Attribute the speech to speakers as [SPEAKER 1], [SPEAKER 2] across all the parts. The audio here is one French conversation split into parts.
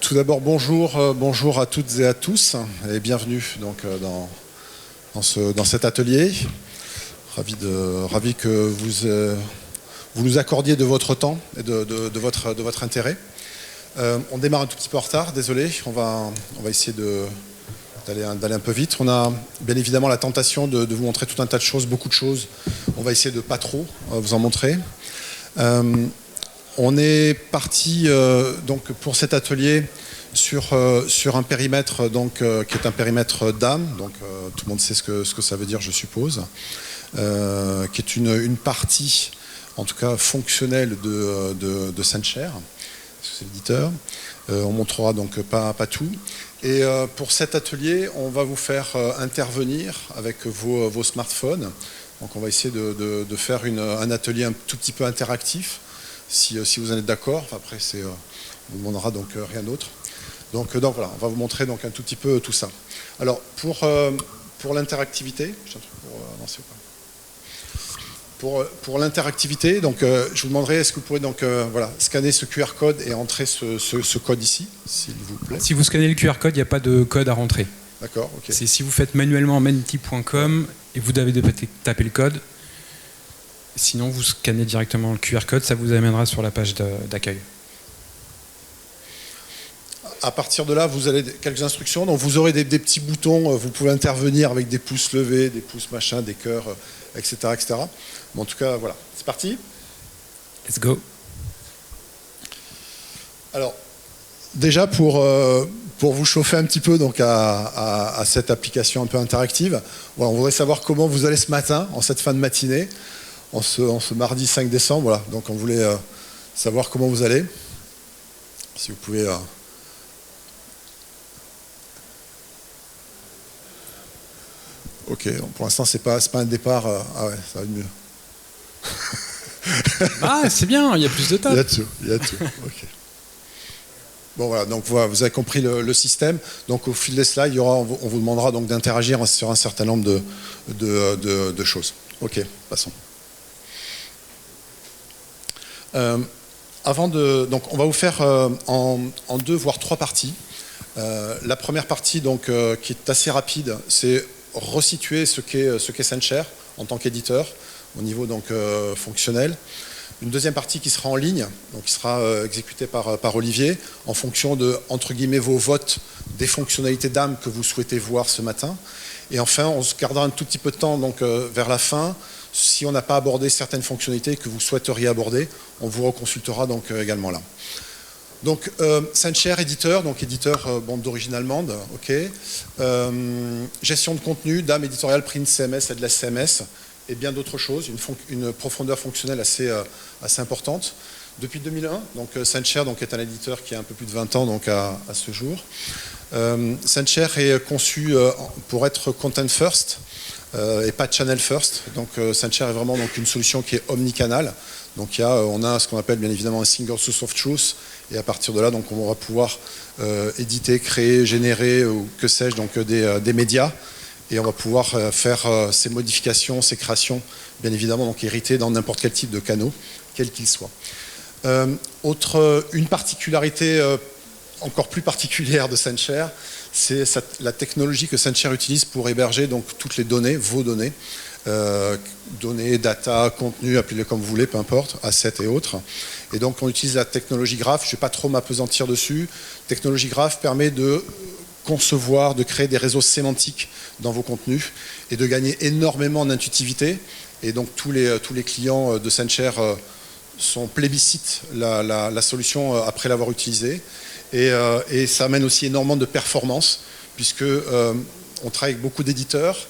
[SPEAKER 1] Tout d'abord, bonjour à toutes et à tous et bienvenue donc, dans cet atelier. Ravi que vous nous accordiez de votre temps et de votre intérêt. On démarre un tout petit peu en retard, désolé, on va essayer d'aller un peu vite. On a bien évidemment la tentation de vous montrer tout un tas de choses, beaucoup de choses. On va essayer de pas trop vous en montrer. On est parti donc pour cet atelier sur un périmètre donc, qui est un périmètre DAM, donc tout le monde sait ce que ça veut dire, je suppose, qui est une partie, en tout cas fonctionnelle de SendShare, c'est l'éditeur. On montrera donc pas tout. Et pour cet atelier, on va vous faire intervenir avec vos smartphones. Donc on va essayer de faire un atelier un tout petit peu interactif. Si vous en êtes d'accord, après on vous demandera donc rien d'autre. Donc voilà, on va vous montrer donc un tout petit peu tout ça. Alors pour l'interactivité, pour l'interactivité, donc je vous demanderai est-ce que vous pourrez donc voilà scanner ce QR code et entrer ce code ici, s'il vous plaît.
[SPEAKER 2] Si vous scannez le QR code, il n'y a pas de code à rentrer.
[SPEAKER 1] D'accord, ok.
[SPEAKER 2] C'est si vous faites manuellement menti.com et vous devez taper le code. Sinon, vous scannez directement le QR code, ça vous amènera sur la page d'accueil.
[SPEAKER 1] À partir de là, vous avez quelques instructions. Donc, vous aurez des petits boutons. Vous pouvez intervenir avec des pouces levés, des pouces machin, des cœurs, etc., etc. Bon, en tout cas, voilà. C'est parti.
[SPEAKER 2] Let's go.
[SPEAKER 1] Alors, déjà pour vous chauffer un petit peu donc à cette application un peu interactive, voilà, on voudrait savoir comment vous allez ce matin, en cette fin de matinée. En ce mardi 5 décembre, voilà. Donc on voulait savoir comment vous allez. Si vous pouvez... Ok, donc pour l'instant c'est pas un départ... Ah ouais, ça va être mieux.
[SPEAKER 2] Ah, c'est bien, il y a plus de tables.
[SPEAKER 1] Il y a tout. Ok. Bon voilà, donc voilà, vous avez compris le système. Donc au fil des slides, on vous demandera donc d'interagir sur un certain nombre de choses. Ok, passons. Donc on va vous faire en 2 voire 3 parties. La première partie donc qui est assez rapide, c'est resituer ce qu'est SendShare en tant qu'éditeur au niveau donc fonctionnel. Une deuxième partie qui sera en ligne, donc qui sera exécutée par Olivier en fonction de entre guillemets vos votes des fonctionnalités d'âme que vous souhaitez voir ce matin. Et enfin, on se gardera un tout petit peu de temps donc vers la fin. Si on n'a pas abordé certaines fonctionnalités que vous souhaiteriez aborder, on vous reconsultera donc également là. Donc SendShare éditeur, donc éditeur d'origine allemande, ok. Gestion de contenu, DAM éditorial, print, CMS et de la CMS et bien d'autres choses, une profondeur fonctionnelle assez importante. Depuis 2001, donc SendShare donc, est un éditeur qui a un peu plus de 20 ans donc, à ce jour. SendShare est conçu pour être content first et pas channel first. Donc SendShare est vraiment donc, une solution qui est omnicanal. Donc on a ce qu'on appelle bien évidemment un single source of truth et à partir de là donc, on va pouvoir éditer, créer, générer ou que sais-je donc des médias et on va pouvoir faire ces modifications, ces créations bien évidemment donc héritées dans n'importe quel type de canaux, quel qu'il soit. Une particularité encore plus particulière de SendShare, c'est la technologie que SendShare utilise pour héberger donc, toutes les données, vos données, données, data, contenu, appelez-les comme vous voulez, peu importe, assets et autres. Et donc on utilise la technologie Graph, je ne vais pas trop m'apesantir dessus. Technologie Graph permet de concevoir, de créer des réseaux sémantiques dans vos contenus et de gagner énormément en intuitivité. Et donc tous les clients de SendShare plébiscitent la solution après l'avoir utilisée. Et ça amène aussi énormément de performance, puisque on travaille avec beaucoup d'éditeurs,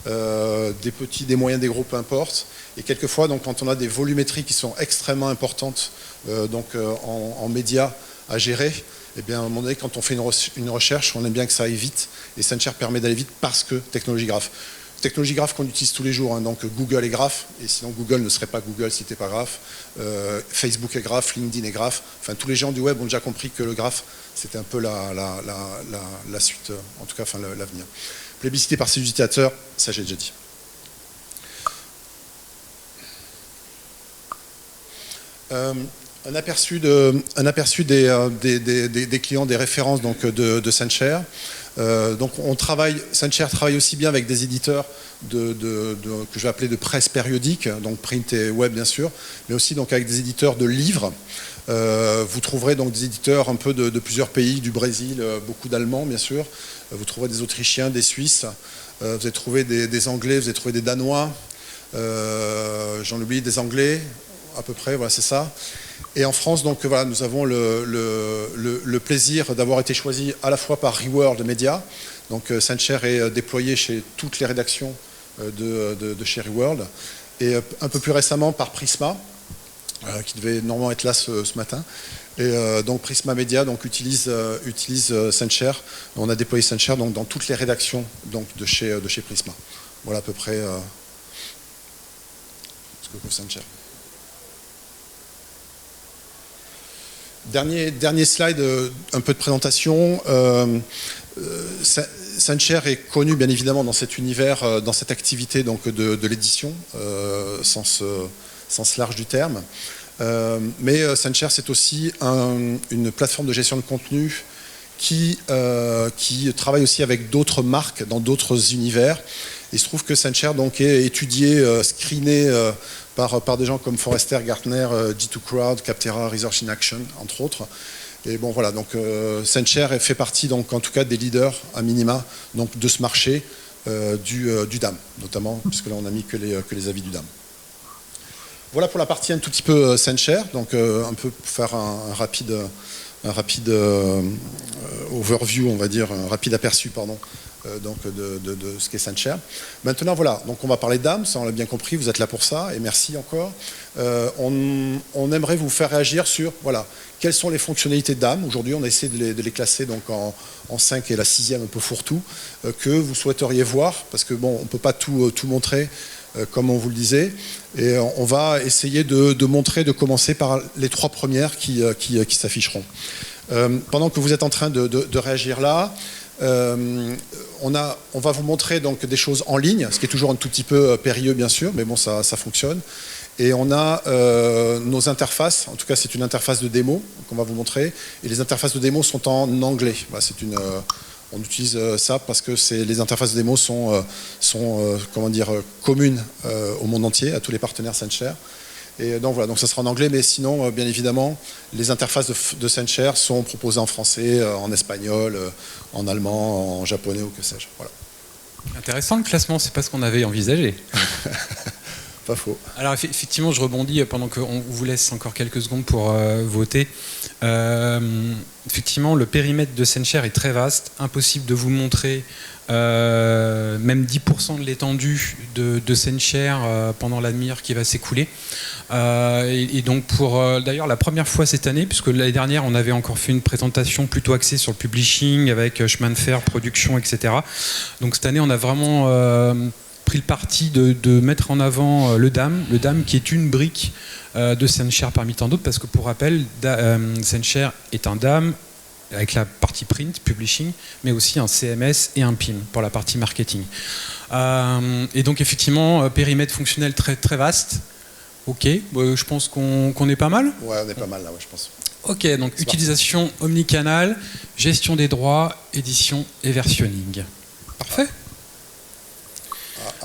[SPEAKER 1] des petits, des moyens, des gros, peu importe. Et quelquefois, donc, quand on a des volumétries qui sont extrêmement importantes en médias à gérer, eh bien, à un moment donné, quand on fait une recherche, on aime bien que ça aille vite. Et SendShare permet d'aller vite parce que technologie Graph. Technologie Graph qu'on utilise tous les jours, hein, donc Google est Graph, et sinon Google ne serait pas Google si c'était pas Graph. Facebook est Graph, LinkedIn est Graph. Enfin, tous les gens du web ont déjà compris que le Graph, c'était un peu la suite, en tout cas, enfin, l'avenir. Plébiscité par ses utilisateurs, ça j'ai déjà dit. un aperçu des clients, des références donc, de SendShare. Donc SendShare travaille aussi bien avec des éditeurs que je vais appeler de presse périodique, donc print et web bien sûr, mais aussi donc avec des éditeurs de livres. Vous trouverez donc des éditeurs un peu de plusieurs pays, du Brésil, beaucoup d'Allemands bien sûr. Vous trouverez des Autrichiens, des Suisses. Vous allez trouver des Anglais, vous allez trouver des Danois. J'en oublie, des Anglais à peu près, voilà c'est ça. Et en France, donc voilà, nous avons le plaisir d'avoir été choisi à la fois par Reworld Media. Donc SendShare est déployé chez toutes les rédactions de chez Reworld. Et un peu plus récemment par Prisma, qui devait normalement être là ce matin. Et donc Prisma Media donc, utilise SendShare. On a déployé SendShare donc, dans toutes les rédactions donc, de chez Prisma. Voilà à peu près ce que couvre SendShare. Dernier slide, un peu de présentation. SendShare est connu bien évidemment dans cet univers, dans cette activité donc, de l'édition, sens large du terme. Mais SendShare c'est aussi une plateforme de gestion de contenu qui travaille aussi avec d'autres marques dans d'autres univers. Il se trouve que SendShare donc, est étudié, screené par des gens comme Forrester, Gartner, G2Crowd, Capterra, Research in Action, entre autres. Et bon voilà, donc SendShare fait partie donc en tout cas des leaders à minima donc de ce marché du DAM, notamment puisque là on n'a mis que les avis du DAM. Voilà pour la partie un tout petit peu SendShare, donc un peu pour faire un rapide overview, on va dire, un rapide aperçu, pardon, donc de ce qu'est SendShare. Maintenant, voilà, donc on va parler de DAM, ça on l'a bien compris, vous êtes là pour ça, et merci encore. On aimerait vous faire réagir sur, voilà, quelles sont les fonctionnalités de DAM. Aujourd'hui, on a essayé de les classer donc, en 5 et la 6e, un peu fourre-tout, que vous souhaiteriez voir, parce que bon, on ne peut pas tout montrer, comme on vous le disait, et on va essayer de montrer, de commencer par les 3 premières qui s'afficheront. Pendant que vous êtes en train de réagir là, on va vous montrer donc des choses en ligne, ce qui est toujours un tout petit peu périlleux bien sûr, mais bon ça fonctionne. Et on a nos interfaces, en tout cas c'est une interface de démo qu'on va vous montrer, et les interfaces de démo sont en anglais. Voilà, on utilise ça parce que les interfaces de démo sont comment dire, communes au monde entier, à tous les partenaires SendShare. Et donc voilà, donc ça sera en anglais, mais sinon, bien évidemment, les interfaces de SendShare sont proposées en français, en espagnol, en allemand, en japonais ou que sais-je. Voilà.
[SPEAKER 2] Intéressant le classement, c'est pas ce qu'on avait envisagé.
[SPEAKER 1] Pas faux.
[SPEAKER 2] Alors effectivement, je rebondis pendant qu'on vous laisse encore quelques secondes pour voter. Effectivement, le périmètre de SendShare est très vaste, impossible de vous montrer même 10% de l'étendue de SendShare pendant l'admire qui va s'écouler. Et donc pour d'ailleurs la première fois cette année, puisque l'année dernière on avait encore fait une présentation plutôt axée sur le publishing avec chemin de fer, production, etc. Donc cette année on a vraiment pris le parti de mettre en avant le DAM qui est une brique de SendShare parmi tant d'autres, parce que pour rappel, SendShare est un DAM avec la partie print, publishing, mais aussi un CMS et un PIM pour la partie marketing. Et donc effectivement, périmètre fonctionnel très, très vaste. Ok, je pense qu'on est pas mal.
[SPEAKER 1] Ouais, on est pas mal là, ouais, je pense.
[SPEAKER 2] Ok, donc utilisation omnicanal, gestion des droits, édition et versionning. Parfait.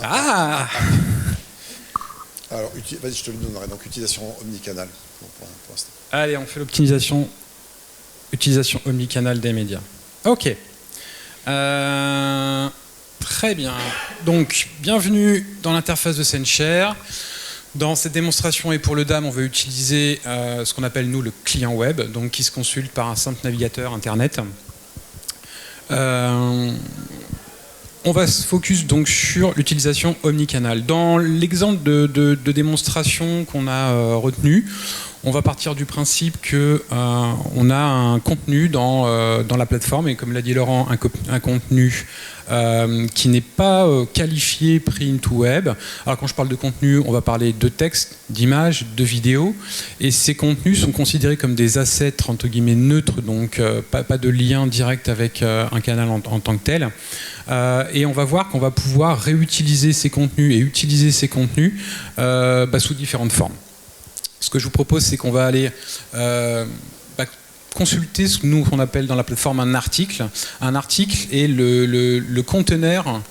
[SPEAKER 1] Alors, vas-y, je te le donnerai. Donc, utilisation omnicanal pour l'instant.
[SPEAKER 2] Allez, on fait l'optimisation omnicanal des médias. Ok. Très bien. Donc, bienvenue dans l'interface de SendShare. Dans cette démonstration et pour le DAM, on va utiliser ce qu'on appelle, nous, le client web, donc qui se consulte par un simple navigateur Internet. On va se focus donc sur l'utilisation omnicanal. Dans l'exemple de démonstration qu'on a retenu, on va partir du principe qu'on a un contenu dans la plateforme, et comme l'a dit Laurent, un contenu qui n'est pas qualifié print ou web. Alors quand je parle de contenu, on va parler de texte, d'images, de vidéos, et ces contenus sont considérés comme des assets entre guillemets neutres, donc pas de lien direct avec un canal en tant que tel. Et on va voir qu'on va pouvoir réutiliser ces contenus et utiliser ces contenus sous différentes formes. Ce que je vous propose, c'est qu'on va aller consulter ce que nous on appelle dans la plateforme un article. Un article est le conteneur.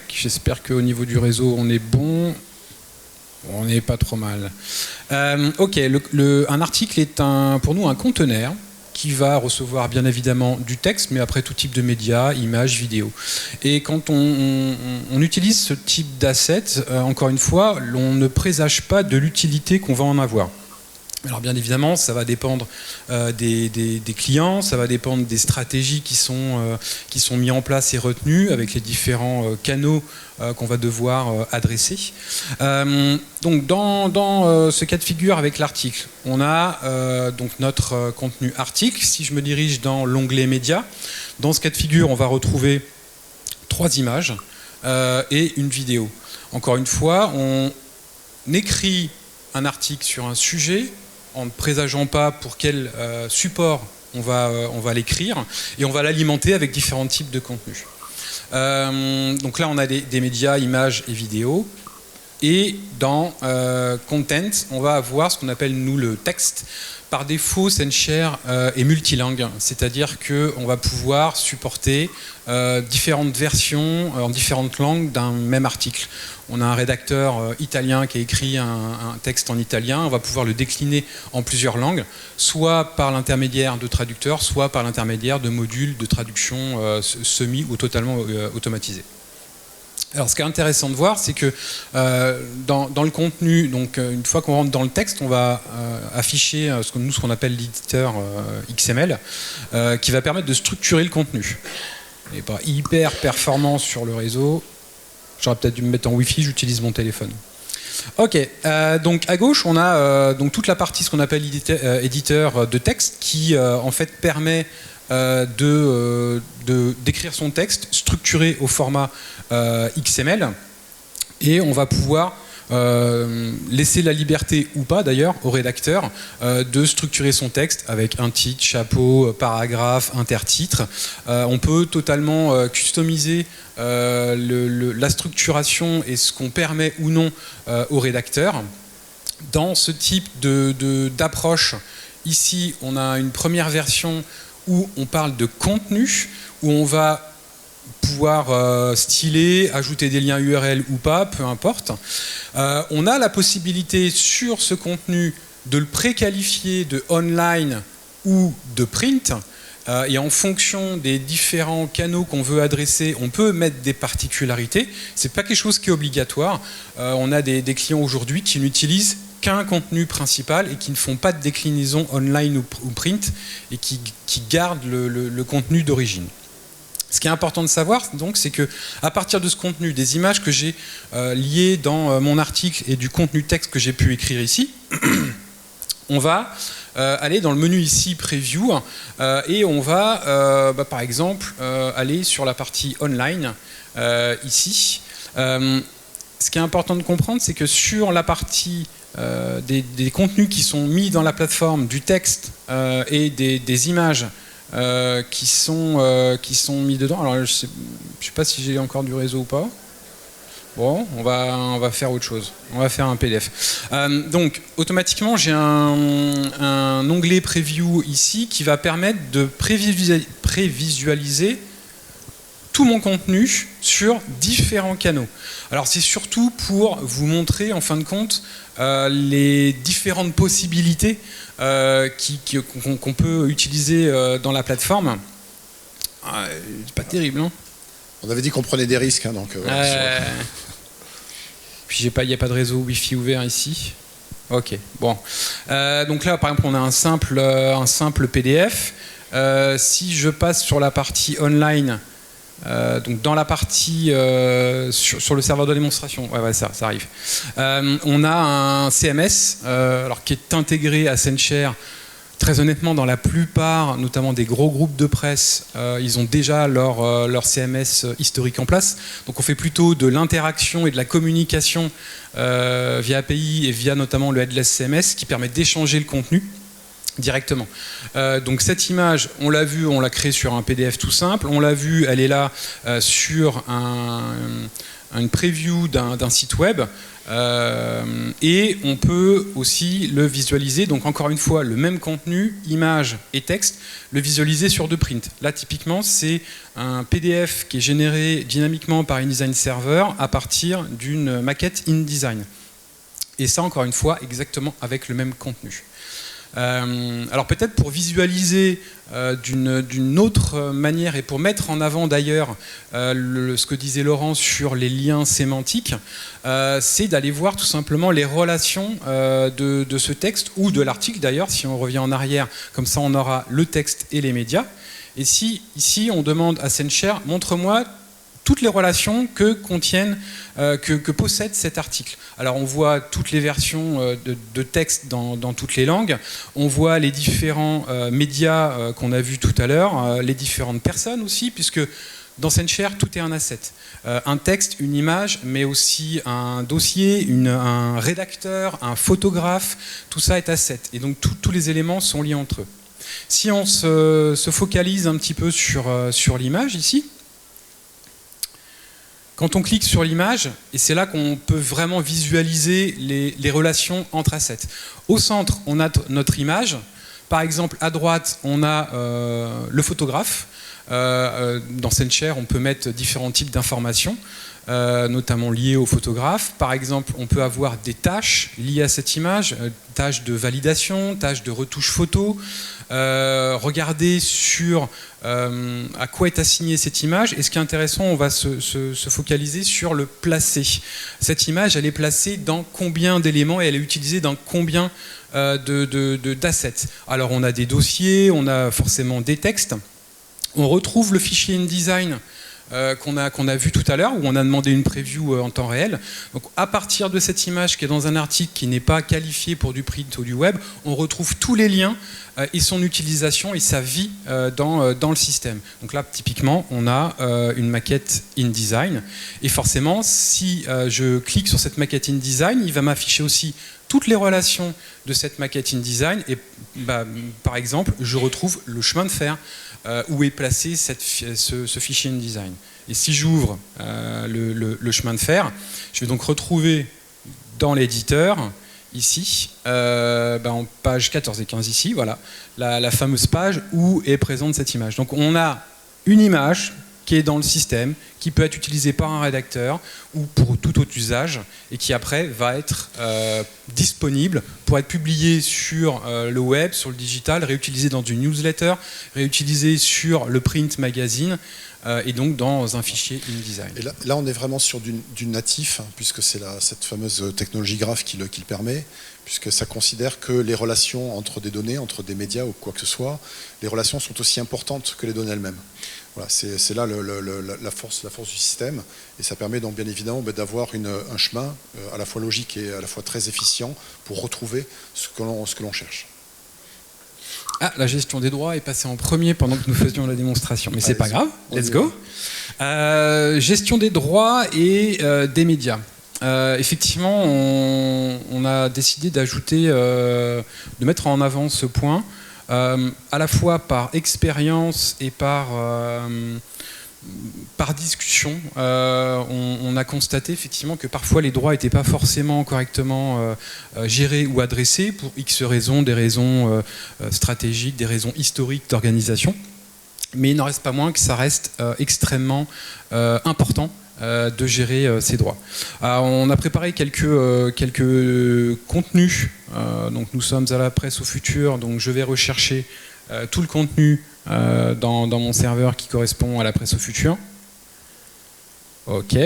[SPEAKER 2] J'espère qu'au niveau du réseau, on est bon. On n'est pas trop mal. Ok, un article est pour nous un conteneur qui va recevoir bien évidemment du texte, mais après tout type de médias, images, vidéos. Et quand on utilise ce type d'asset, encore une fois, on ne présage pas de l'utilité qu'on va en avoir. Alors bien évidemment, ça va dépendre des clients, ça va dépendre des stratégies qui sont mis en place et retenues avec les différents canaux qu'on va devoir adresser. Donc dans ce cas de figure avec l'article, on a donc notre contenu article. Si je me dirige dans l'onglet médias, dans ce cas de figure, on va retrouver 3 images et une vidéo. Encore une fois, on écrit un article sur un sujet en ne présageant pas pour quel support on va l'écrire, et on va l'alimenter avec différents types de contenus. Donc là, on a des médias, images et vidéos. Et dans Content, on va avoir ce qu'on appelle, nous, le texte. Par défaut, SendShare est multilingue, c'est-à-dire qu'on va pouvoir supporter différentes versions en différentes langues d'un même article. On a un rédacteur italien qui a écrit un texte en italien, on va pouvoir le décliner en plusieurs langues, soit par l'intermédiaire de traducteurs, soit par l'intermédiaire de modules de traduction semi ou totalement automatisés. Alors, ce qui est intéressant de voir, c'est que dans le contenu, donc une fois qu'on rentre dans le texte, on va afficher ce qu'on appelle l'éditeur XML, qui va permettre de structurer le contenu. Il n'est pas hyper performant sur le réseau. J'aurais peut-être dû me mettre en Wi-Fi, j'utilise mon téléphone. Ok, donc à gauche, on a donc toute la partie, ce qu'on appelle éditeur de texte, qui en fait permet d'écrire son texte structuré au format XML, et on va pouvoir laisser la liberté ou pas d'ailleurs au rédacteur de structurer son texte avec un titre, chapeau, paragraphe, intertitre. On peut totalement customiser la structuration et ce qu'on permet ou non au rédacteur. Dans ce type d'approche, ici on a une première version où on parle de contenu, où on va pouvoir styler, ajouter des liens URL ou pas, peu importe. On a la possibilité sur ce contenu de le préqualifier de online ou de print, et en fonction des différents canaux qu'on veut adresser, on peut mettre des particularités. C'est pas quelque chose qui est obligatoire. On a des clients aujourd'hui qui n'utilisent qu'un contenu principal et qui ne font pas de déclinaison online ou print, et qui gardent le contenu d'origine. Ce qui est important de savoir, donc, c'est que à partir de ce contenu, des images que j'ai liées dans mon article et du contenu texte que j'ai pu écrire ici, on va aller dans le menu ici Preview, et on va par exemple aller sur la partie online ici. Ce qui est important de comprendre, c'est que sur la partie des contenus qui sont mis dans la plateforme, du texte et des images qui sont mis dedans. Alors je sais pas si j'ai encore du réseau ou pas. Bon, on va faire autre chose. On va faire un PDF. Donc automatiquement, j'ai un onglet Preview ici qui va permettre de prévisualiser tout mon contenu sur différents canaux. Alors c'est surtout pour vous montrer en fin de compte les différentes possibilités qu'on peut utiliser dans la plateforme. C'est pas terrible, hein.
[SPEAKER 1] On avait dit qu'on prenait des risques, hein, donc.
[SPEAKER 2] Puis il n'y a pas de réseau Wi-Fi ouvert ici. Ok, bon. Donc là, par exemple, on a un simple PDF. Si je passe sur la partie online, donc dans la partie sur le serveur de démonstration, ça arrive. On a un CMS alors qui est intégré à SendShare. Très honnêtement, dans la plupart, notamment des gros groupes de presse, ils ont déjà leur CMS historique en place. Donc on fait plutôt de l'interaction et de la communication via API et via notamment le Headless CMS qui permet d'échanger le contenu directement. Donc cette image, on l'a vue, on l'a créée sur un PDF tout simple. On l'a vue, elle est là sur une preview d'un site web et on peut aussi le visualiser. Donc encore une fois, le même contenu, image et texte, le visualiser sur deux prints. Là, typiquement, c'est un PDF qui est généré dynamiquement par InDesign Server à partir d'une maquette InDesign. Et ça, encore une fois, exactement avec le même contenu. Alors peut-être pour visualiser d'une autre manière et pour mettre en avant d'ailleurs ce que disait Laurent sur les liens sémantiques, c'est d'aller voir tout simplement les relations de ce texte ou de l'article d'ailleurs, si on revient en arrière, comme ça on aura le texte et les médias. Et si ici on demande à SendShare, montre-moi toutes les relations que possède cet article. Alors on voit toutes les versions de texte dans toutes les langues, on voit les différents médias qu'on a vus tout à l'heure, les différentes personnes aussi, puisque dans SendShare, tout est un asset. Un texte, une image, mais aussi un dossier, un rédacteur, un photographe, tout ça est asset. Et donc tous les éléments sont liés entre eux. Si on se focalise un petit peu sur l'image ici, quand on clique sur l'image, et c'est là qu'on peut vraiment visualiser les relations entre assets. Au centre, on a notre image. Par exemple, à droite, on a le photographe. Dans SendShare, on peut mettre différents types d'informations, notamment liées au photographe. Par exemple, on peut avoir des tâches liées à cette image, tâches de validation, tâches de retouche photo. Regarder sur à quoi est assignée cette image. Et ce qui est intéressant, on va se focaliser sur le placer. Cette image, elle est placée dans combien d'éléments et elle est utilisée dans combien d'assets. Alors on a des dossiers, on a forcément des textes. On retrouve le fichier InDesign qu'on a vu tout à l'heure, où on a demandé une preview en temps réel. Donc à partir de cette image qui est dans un article qui n'est pas qualifié pour du print ou du web, on retrouve tous les liens et son utilisation et sa vie dans le système. Donc là, typiquement, on a une maquette InDesign. Et forcément, si je clique sur cette maquette InDesign, il va m'afficher aussi toutes les relations de cette maquette InDesign. Et par exemple, je retrouve le chemin de fer où est placé ce fichier InDesign. Et si j'ouvre le chemin de fer, je vais donc retrouver dans l'éditeur, ici, en page 14 et 15 ici, voilà, la fameuse page où est présente cette image. Donc on a une image qui est dans le système, qui peut être utilisée par un rédacteur ou pour tout autre usage, et qui après va être disponible pour être publié sur le web, sur le digital, réutilisé dans une newsletter, réutilisé sur le print magazine, et donc dans un fichier InDesign.
[SPEAKER 1] Et là on est vraiment sur du natif, hein, puisque c'est cette fameuse technologie graph qui le permet, puisque ça considère que les relations entre des données, entre des médias ou quoi que ce soit, les relations sont aussi importantes que les données elles-mêmes. Voilà, c'est là la force du système, et ça permet donc bien évidemment d'avoir un chemin à la fois logique et à la fois très efficient pour retrouver ce que l'on cherche.
[SPEAKER 2] Ah, la gestion des droits est passée en premier pendant que nous faisions la démonstration, mais c'est pas grave, let's go. Gestion des droits et des médias. Effectivement, on a décidé d'ajouter, de mettre en avant ce point, à la fois par expérience et par discussion. On a constaté effectivement que parfois les droits n'étaient pas forcément correctement gérés ou adressés pour X raisons, des raisons stratégiques, des raisons historiques d'organisation. Mais il n'en reste pas moins que ça reste extrêmement important de gérer ces droits. On a préparé quelques contenus. Donc nous sommes à la presse au futur, donc je vais rechercher tout le contenu dans mon serveur qui correspond à la presse au futur. Ok.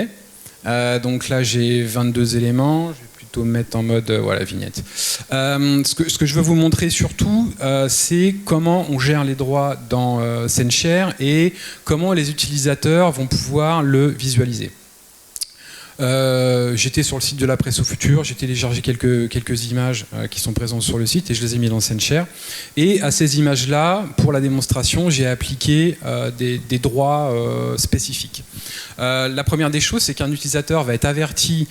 [SPEAKER 2] Donc là j'ai 22 éléments. Je vais plutôt mettre en mode voilà, vignette. Ce que je veux vous montrer surtout, c'est comment on gère les droits dans SendShare et comment les utilisateurs vont pouvoir le visualiser. J'étais sur le site de la presse au futur, j'ai téléchargé quelques images qui sont présentes sur le site et je les ai mis dans SendShare. Et à ces images-là, pour la démonstration, j'ai appliqué des droits spécifiques. La première des choses, c'est qu'un utilisateur va être averti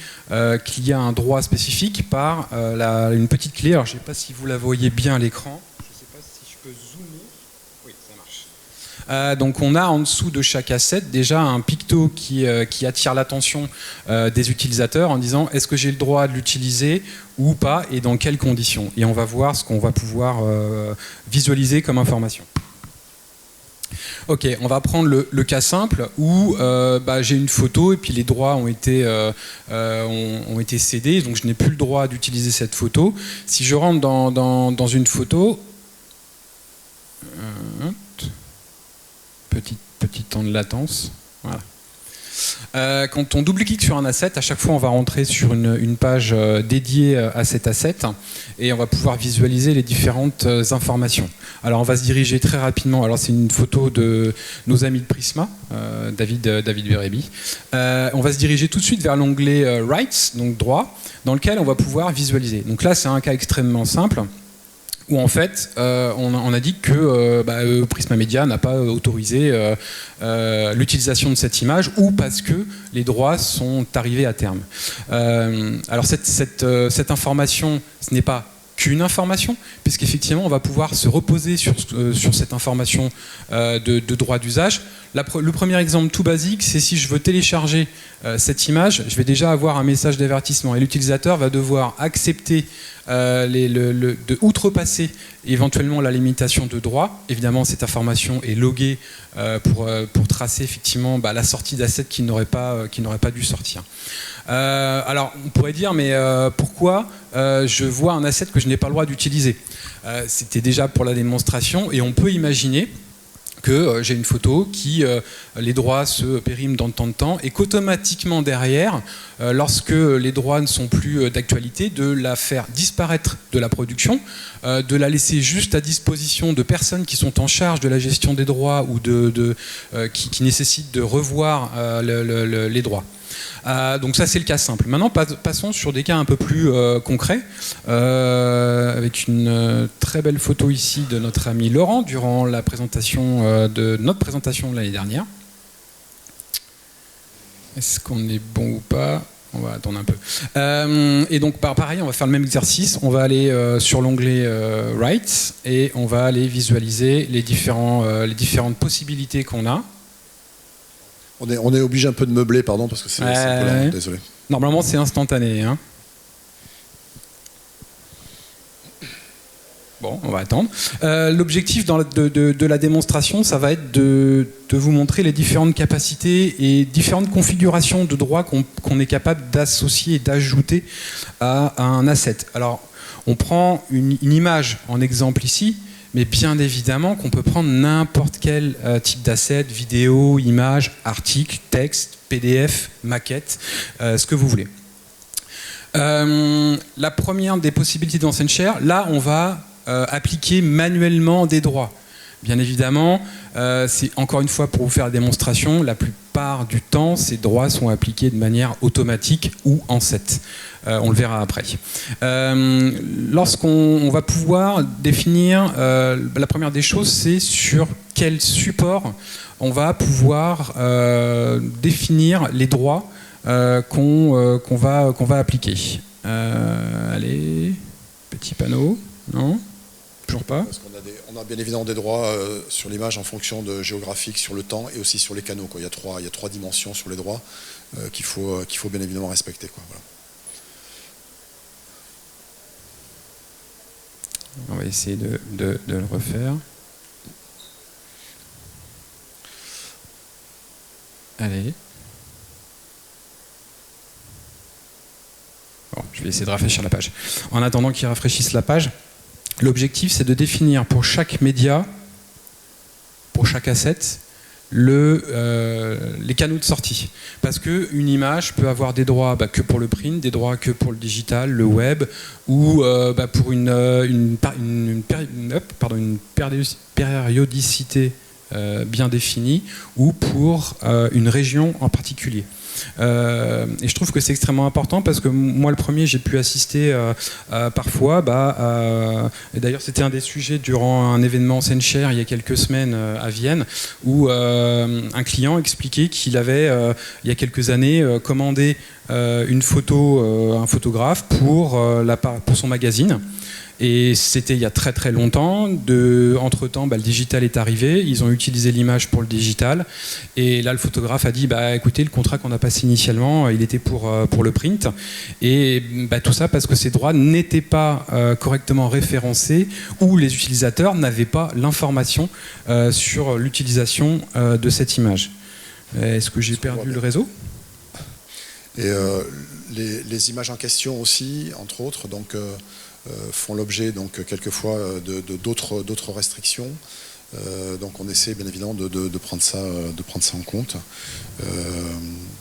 [SPEAKER 2] qu'il y a un droit spécifique par une petite clé. Alors je ne sais pas si vous la voyez bien à l'écran. Je ne sais pas si je peux zoomer. Oui, ça marche. Donc on a en dessous de chaque asset déjà un picto qui attire l'attention des utilisateurs en disant est-ce que j'ai le droit de l'utiliser ou pas et dans quelles conditions. Et on va voir ce qu'on va pouvoir visualiser comme information. Ok, on va prendre le cas simple où j'ai une photo et puis les droits ont été cédés, donc je n'ai plus le droit d'utiliser cette photo. Si je rentre dans une photo, petit temps de latence, voilà. Quand on double-clique sur un asset, à chaque fois on va rentrer sur une page dédiée à cet asset et on va pouvoir visualiser les différentes informations. Alors on va se diriger très rapidement, alors c'est une photo de nos amis de Prisma, David Bérébi. On va se diriger tout de suite vers l'onglet Rights, donc droit, dans lequel on va pouvoir visualiser. Donc là c'est un cas extrêmement simple, où en fait on a dit que Prisma Media n'a pas autorisé l'utilisation de cette image ou parce que les droits sont arrivés à terme. Alors cette information, ce n'est pas qu'une information, puisqu'effectivement on va pouvoir se reposer sur cette information de droit d'usage. Le premier exemple tout basique, c'est si je veux télécharger cette image, je vais déjà avoir un message d'avertissement et l'utilisateur va devoir accepter de outrepasser éventuellement la limitation de droit. Évidemment, cette information est loguée pour tracer effectivement la sortie d'assets qui n'aurait pas dû sortir. Alors, on pourrait dire, mais pourquoi je vois un asset que je n'ai pas le droit d'utiliser? C'était déjà pour la démonstration et on peut imaginer que j'ai une photo qui, les droits se périment dans tant de temps et qu'automatiquement derrière, lorsque les droits ne sont plus d'actualité, de la faire disparaître de la production, de la laisser juste à disposition de personnes qui sont en charge de la gestion des droits ou qui nécessitent de revoir les droits. Donc ça c'est le cas simple. Maintenant passons sur des cas un peu plus concrets avec une très belle photo ici de notre ami Laurent durant la présentation de notre présentation de l'année dernière. Est-ce qu'on est bon ou pas? On va attendre un peu. Et donc pareil, on va faire le même exercice. On va aller sur l'onglet Rights et on va aller visualiser les différentes possibilités qu'on a.
[SPEAKER 1] On est obligé un peu de meubler, pardon, parce que c'est un peu lent, désolé.
[SPEAKER 2] Normalement, c'est instantané. Hein. Bon, on va attendre. L'objectif de la démonstration, ça va être de vous montrer les différentes capacités et différentes configurations de droits qu'on est capable d'associer et d'ajouter à un asset. Alors, on prend une image en exemple ici, mais bien évidemment qu'on peut prendre n'importe quel type d'asset, vidéo, image, article, texte, PDF, maquette, ce que vous voulez. La première des possibilités dans SendShare, là on va appliquer manuellement des droits. Bien évidemment, c'est encore une fois pour vous faire la démonstration, la plupart du temps, ces droits sont appliqués de manière automatique ou en set. On le verra après. Lorsqu'on va pouvoir définir, la première des choses, c'est sur quel support on va pouvoir définir les droits qu'on va appliquer. Allez, petit panneau, non ? Toujours pas.
[SPEAKER 1] Parce qu'on a bien évidemment des droits sur l'image en fonction de géographique, sur le temps et aussi sur les canaux. Quoi. Il y a trois dimensions sur les droits qu'il faut bien évidemment respecter. Quoi. Voilà.
[SPEAKER 2] On va essayer de le refaire. Allez. Bon, je vais essayer de rafraîchir la page. En attendant qu'il rafraîchisse la page, l'objectif, c'est de définir pour chaque média, pour chaque asset, les canaux de sortie. Parce qu'une image peut avoir des droits que pour le print, des droits que pour le digital, le web, ou pour une périodicité bien définie, ou pour une région en particulier. Et je trouve que c'est extrêmement important parce que moi le premier j'ai pu assister parfois et d'ailleurs c'était un des sujets durant un événement SendShare il y a quelques semaines à Vienne où un client expliquait qu'il avait il y a quelques années commandé une photo, un photographe pour son magazine. Et c'était il y a très très longtemps. Entre-temps, le digital est arrivé. Ils ont utilisé l'image pour le digital. Et là, le photographe a dit écoutez, le contrat qu'on a passé initialement, il était pour le print. Et tout ça parce que ces droits n'étaient pas correctement référencés ou les utilisateurs n'avaient pas l'information sur l'utilisation de cette image. Est-ce que j'ai perdu le réseau ?
[SPEAKER 1] Et les images en question aussi, entre autres, donc, font l'objet donc quelquefois d'autres restrictions. Donc on essaie bien évidemment de prendre ça en compte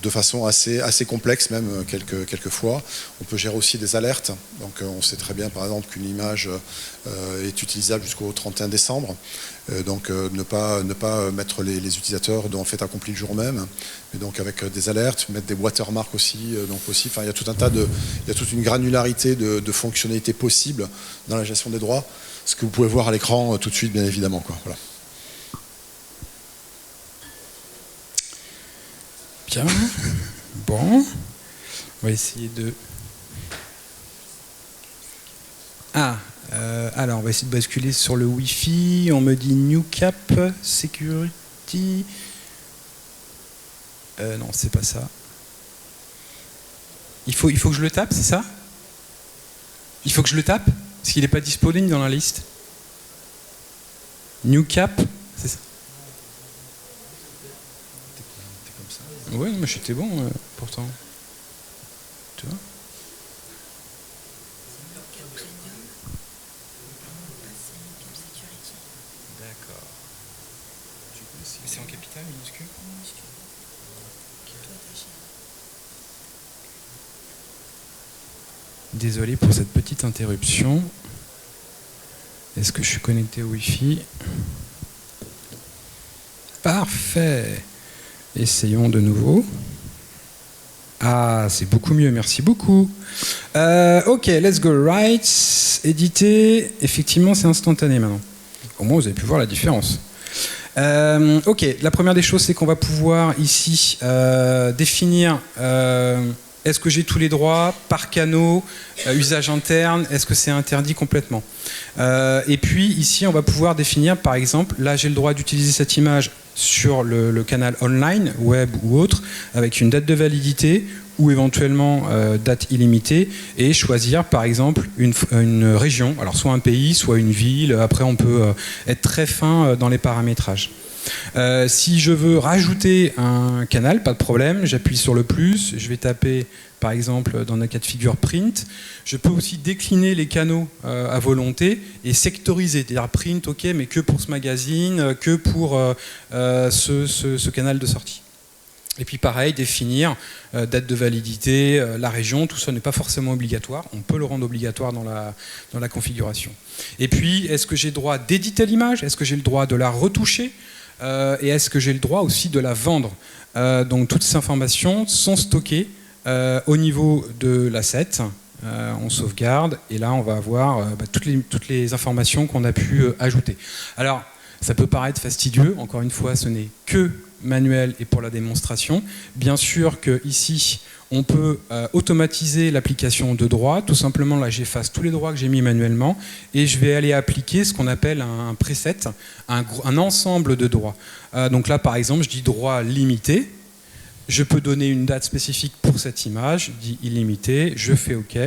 [SPEAKER 1] de façon assez complexe même quelquefois. On peut gérer aussi des alertes. Donc on sait très bien par exemple qu'une image est utilisable jusqu'au 31 décembre. Donc ne pas mettre les utilisateurs dans le fait accompli le jour même, mais donc avec des alertes, mettre des watermarks aussi. Enfin, il y a tout un tas il y a toute une granularité de fonctionnalités possibles dans la gestion des droits. Ce que vous pouvez voir à l'écran tout de suite, bien évidemment. Voilà.
[SPEAKER 2] Bien. Bon. On va essayer de... alors, on va essayer de basculer sur le Wi-Fi. On me dit New Cap Security. Non, c'est pas ça. Il faut que je le tape, c'est ça ? Il faut que je le tape ? Parce qu'il n'est pas disponible dans la liste. New Cap, c'est ça. Ouais, mais j'étais bon, pourtant. Tu vois ? D'accord. C'est en capital, minuscule ? Désolé pour cette petite interruption. Est-ce que je suis connecté au Wi-Fi ? Parfait. Essayons de nouveau. Ah, c'est beaucoup mieux, merci beaucoup. Ok, let's go right. Éditer. Effectivement, c'est instantané maintenant. Au moins, vous avez pu voir la différence. Ok, la première des choses, c'est qu'on va pouvoir ici définir... est-ce que j'ai tous les droits par canaux, usage interne, est-ce que c'est interdit complètement ? Et puis ici, on va pouvoir définir, par exemple, là j'ai le droit d'utiliser cette image sur le canal online, web ou autre, avec une date de validité ou éventuellement date illimitée, et choisir par exemple une région, alors soit un pays, soit une ville. Après on peut être très fin dans les paramétrages. Si je veux rajouter un canal, pas de problème, j'appuie sur le plus, je vais taper par exemple dans un cas de figure print. Je peux aussi décliner les canaux à volonté et sectoriser, c'est-à-dire print, ok, mais que pour ce magazine, que pour ce canal de sortie. Et puis pareil, définir date de validité, la région, tout ça n'est pas forcément obligatoire, on peut le rendre obligatoire dans la configuration. Et puis, est-ce que j'ai le droit d'éditer l'image ? Est-ce que j'ai le droit de la retoucher ? Et est-ce que j'ai le droit aussi de la vendre ? Donc toutes ces informations sont stockées au niveau de l'asset. On sauvegarde et là on va avoir toutes les informations qu'on a pu ajouter. Alors ça peut paraître fastidieux, encore une fois ce n'est que manuel et pour la démonstration. Bien sûr que ici on peut automatiser l'application de droits. Tout simplement là j'efface tous les droits que j'ai mis manuellement et je vais aller appliquer ce qu'on appelle un preset, un ensemble de droits. Donc là par exemple je dis droit limité. Je peux donner une date spécifique pour cette image, je dis illimité, je fais OK,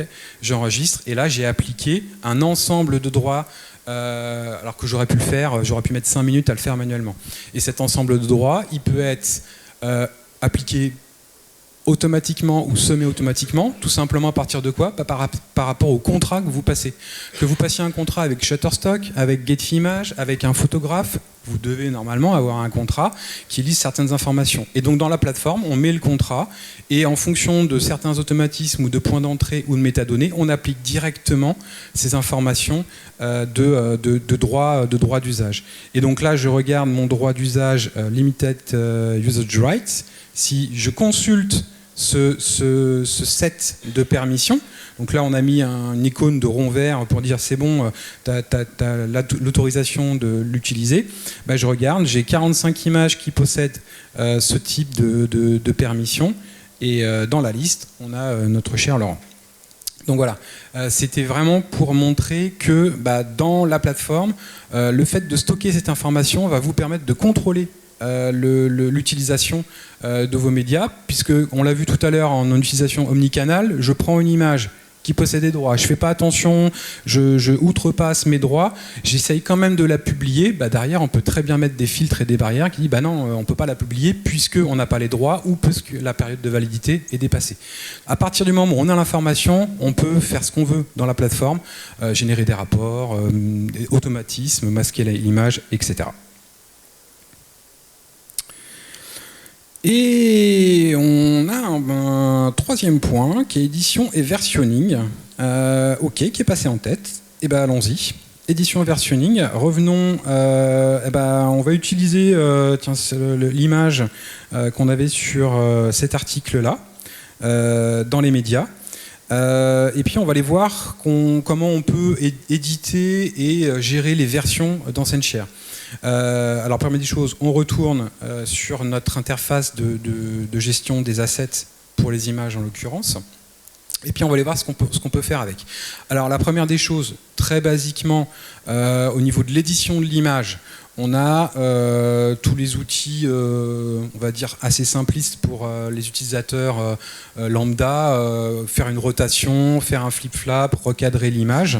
[SPEAKER 2] j'enregistre et là j'ai appliqué un ensemble de droits alors que j'aurais pu le faire, j'aurais pu mettre 5 minutes à le faire manuellement. Et cet ensemble de droits, il peut être appliqué automatiquement ou semi-automatiquement, tout simplement à partir de quoi ? Par rapport au contrat que vous passez. Que vous passiez un contrat avec Shutterstock, avec Getfimage, avec un photographe, vous devez normalement avoir un contrat qui lise certaines informations. Et donc dans la plateforme, on met le contrat et en fonction de certains automatismes ou de points d'entrée ou de métadonnées, on applique directement ces informations de droit d'usage. Et donc là, je regarde mon droit d'usage Limited Usage Rights. Si je consulte ce set de permissions, donc là on a mis une icône de rond vert pour dire c'est bon, tu as l'autorisation de l'utiliser, je regarde, j'ai 45 images qui possèdent ce type de permission Et dans la liste, on a notre cher Laurent. Donc voilà, c'était vraiment pour montrer que dans la plateforme, le fait de stocker cette information va vous permettre de contrôler l'utilisation de vos médias, puisque on l'a vu tout à l'heure en utilisation omnicanal, je prends une image qui possède des droits, je fais pas attention, je outrepasse mes droits, j'essaye quand même de la publier, derrière on peut très bien mettre des filtres et des barrières qui disent non, on peut pas la publier puisqu'on n'a pas les droits ou parce que la période de validité est dépassée. À partir du moment où on a l'information, on peut faire ce qu'on veut dans la plateforme, générer des rapports, des automatismes, masquer l'image, etc. Et on a un troisième point qui est édition et versionning, qui est passé en tête. Et allons-y. Édition et versionning. Revenons. On va utiliser l'image qu'on avait sur cet article-là dans les médias. Et puis on va aller voir comment on peut éditer et gérer les versions dans SendShare. Alors, première des choses, on retourne sur notre interface de gestion des assets pour les images en l'occurrence. Et puis on va aller voir ce qu'on peut faire avec. Alors la première des choses, très basiquement, au niveau de l'édition de l'image, on a tous les outils, on va dire, assez simplistes pour les utilisateurs lambda, faire une rotation, faire un flip-flap, recadrer l'image.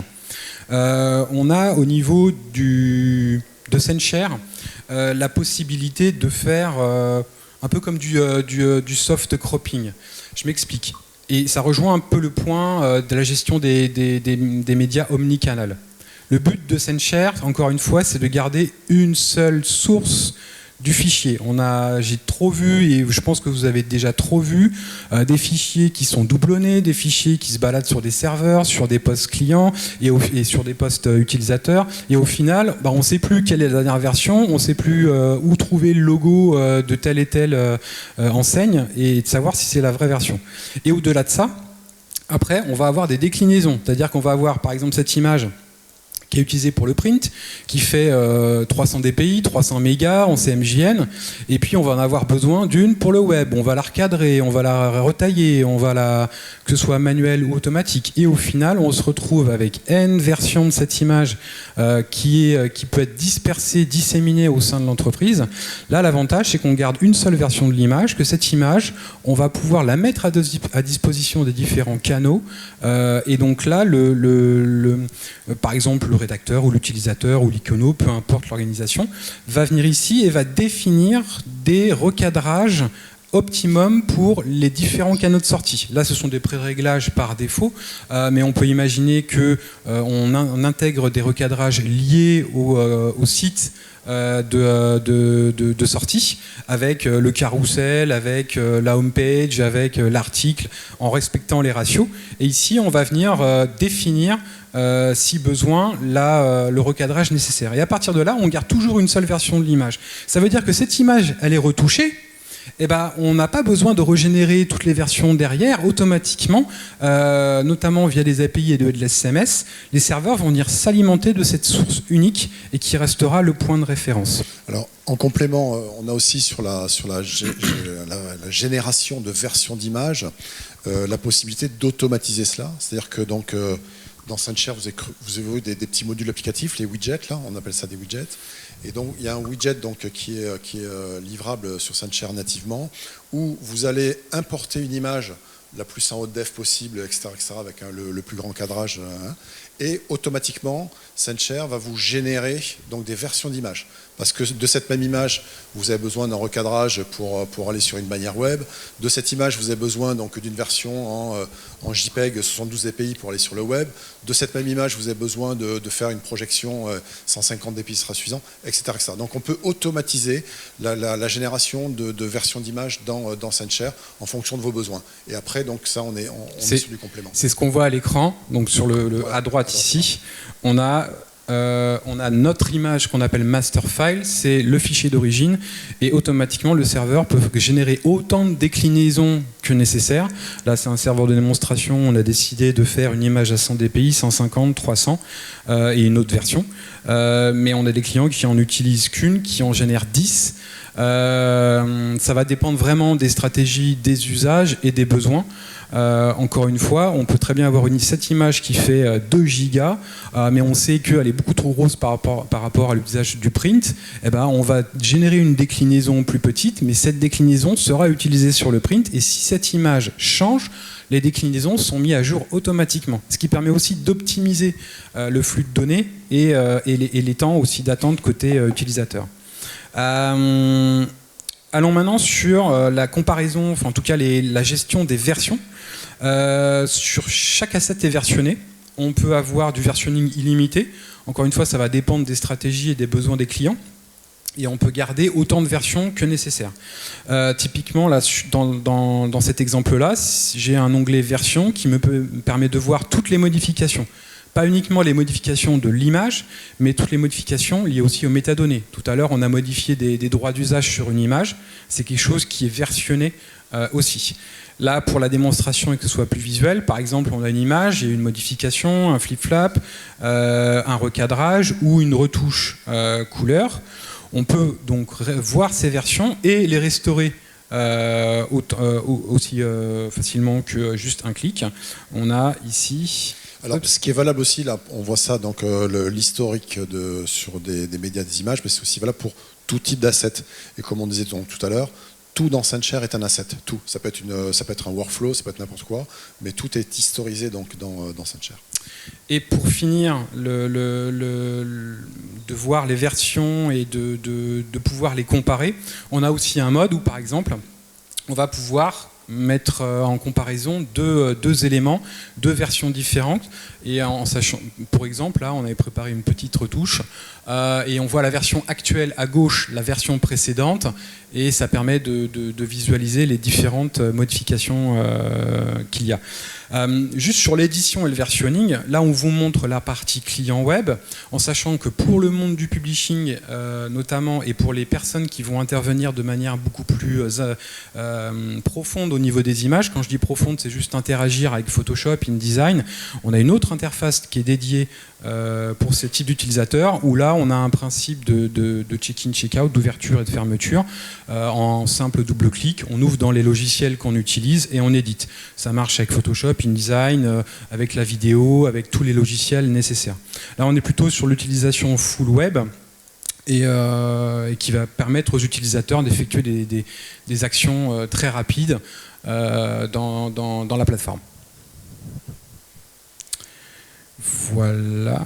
[SPEAKER 2] On a au niveau de SendShare, la possibilité de faire un peu comme du soft cropping. Je m'explique. Et ça rejoint un peu le point de la gestion des médias omnicanal. Le but de SendShare, encore une fois, c'est de garder une seule source du fichier. J'ai trop vu, et je pense que vous avez déjà trop vu, des fichiers qui sont doublonnés, des fichiers qui se baladent sur des serveurs, sur des postes clients et sur des postes utilisateurs. Et au final, on ne sait plus quelle est la dernière version, on ne sait plus où trouver le logo de telle et telle enseigne et de savoir si c'est la vraie version. Et au-delà de ça, après, on va avoir des déclinaisons. C'est-à-dire qu'on va avoir, par exemple, cette image qui est utilisé pour le print, qui fait 300 dpi, 300 mégas en CMJN, et puis on va en avoir besoin d'une pour le web. On va la recadrer, on va la retailler, que ce soit manuel ou automatique. Et au final, on se retrouve avec N versions de cette image qui peut être dispersée, disséminée au sein de l'entreprise. Là, l'avantage, c'est qu'on garde une seule version de l'image, que cette image, on va pouvoir la mettre à disposition des différents canaux. Et donc là, par exemple, le rédacteur ou l'utilisateur ou l'icono, peu importe l'organisation, va venir ici et va définir des recadrages optimum pour les différents canaux de sortie. Là, ce sont des pré-réglages par défaut, mais on peut imaginer qu'on intègre des recadrages liés au site de sortie, avec le carrousel, avec la homepage, avec l'article, en respectant les ratios. Et ici, on va venir définir, si besoin, le recadrage nécessaire. Et à partir de là, on garde toujours une seule version de l'image. Ça veut dire que cette image, elle est retouchée, on n'a pas besoin de régénérer toutes les versions derrière automatiquement, notamment via des API et de l'SMS. Les serveurs vont venir s'alimenter de cette source unique et qui restera le point de référence.
[SPEAKER 1] Alors, en complément, on a aussi sur la génération de versions d'images la possibilité d'automatiser cela. C'est-à-dire que dans SendShare, vous avez vu des petits modules applicatifs, les widgets, là, on appelle ça des widgets. Et donc, il y a un widget qui est livrable sur SendShare nativement, où vous allez importer une image la plus en haute def possible, etc., avec le plus grand cadrage. Et automatiquement, SendShare va vous générer donc, des versions d'images. Parce que de cette même image, vous avez besoin d'un recadrage pour aller sur une bannière web. De cette image, vous avez besoin d'une version en JPEG 72 dpi pour aller sur le web. De cette même image, vous avez besoin de faire une projection 150 dpi sera suffisant, etc., etc. Donc on peut automatiser la génération de versions d'images dans SendShare en fonction de vos besoins. Et après, donc ça, on est sur du complément.
[SPEAKER 2] C'est ce qu'on voit à l'écran. Donc sur à droite ici, on a on a notre image qu'on appelle master file, c'est le fichier d'origine, et automatiquement le serveur peut générer autant de déclinaisons que nécessaire. Là c'est un serveur de démonstration, on a décidé de faire une image à 100 dpi, 150, 300 et une autre version. Mais on a des clients qui en utilisent qu'une, qui en génèrent 10. Ça va dépendre vraiment des stratégies, des usages et des besoins. Encore une fois, on peut très bien avoir cette image qui fait 2 gigas, mais on sait qu'elle est beaucoup trop grosse par rapport à l'usage du print. Eh ben, on va générer une déclinaison plus petite, mais cette déclinaison sera utilisée sur le print, et si cette image change, les déclinaisons sont mises à jour automatiquement, ce qui permet aussi d'optimiser le flux de données et les temps aussi d'attente côté utilisateur. Allons maintenant sur la comparaison, enfin en tout cas la gestion des versions. Sur chaque asset est versionné. On peut avoir du versionning illimité. Encore une fois, ça va dépendre des stratégies et des besoins des clients. Et on peut garder autant de versions que nécessaire. Typiquement, là, dans cet exemple-là, j'ai un onglet version qui me permet de voir toutes les modifications. Pas uniquement les modifications de l'image, mais toutes les modifications liées aussi aux métadonnées. Tout à l'heure, on a modifié des droits d'usage sur une image. C'est quelque chose qui est versionné aussi. Là, pour la démonstration et que ce soit plus visuel, par exemple, on a une image, il y a une modification, un flip-flap, un recadrage ou une retouche couleur. On peut donc voir ces versions et les restaurer aussi facilement que juste un clic. On a ici...
[SPEAKER 1] Alors, ce qui est valable aussi, là, on voit ça, donc l'historique sur des médias, des images, mais c'est aussi valable pour tout type d'asset. Et comme on disait donc, tout à l'heure, tout dans SendShare est un asset. Tout. Ça peut être un workflow, ça peut être n'importe quoi, mais tout est historisé donc, dans SendShare.
[SPEAKER 2] Et pour finir, de voir les versions et de pouvoir les comparer, on a aussi un mode où, par exemple, on va pouvoir mettre en comparaison deux éléments, 2 versions différentes, et en sachant, pour exemple, là on avait préparé une petite retouche et on voit la version actuelle à gauche, la version précédente, et ça permet de visualiser les différentes modifications qu'il y a. Juste sur l'édition et le versionning, là on vous montre la partie client web, en sachant que pour le monde du publishing notamment, et pour les personnes qui vont intervenir de manière beaucoup plus profonde au niveau des images, quand je dis profonde, c'est juste interagir avec Photoshop, InDesign, on a une autre interface qui est dédiée pour ce type d'utilisateurs, où là on a un principe de check-in, check-out, d'ouverture et de fermeture, en simple double-clic, on ouvre dans les logiciels qu'on utilise et on édite. Ça marche avec Photoshop, InDesign, avec la vidéo, avec tous les logiciels nécessaires. Là on est plutôt sur l'utilisation full web, et qui va permettre aux utilisateurs d'effectuer des actions très rapides dans la plateforme. Voilà.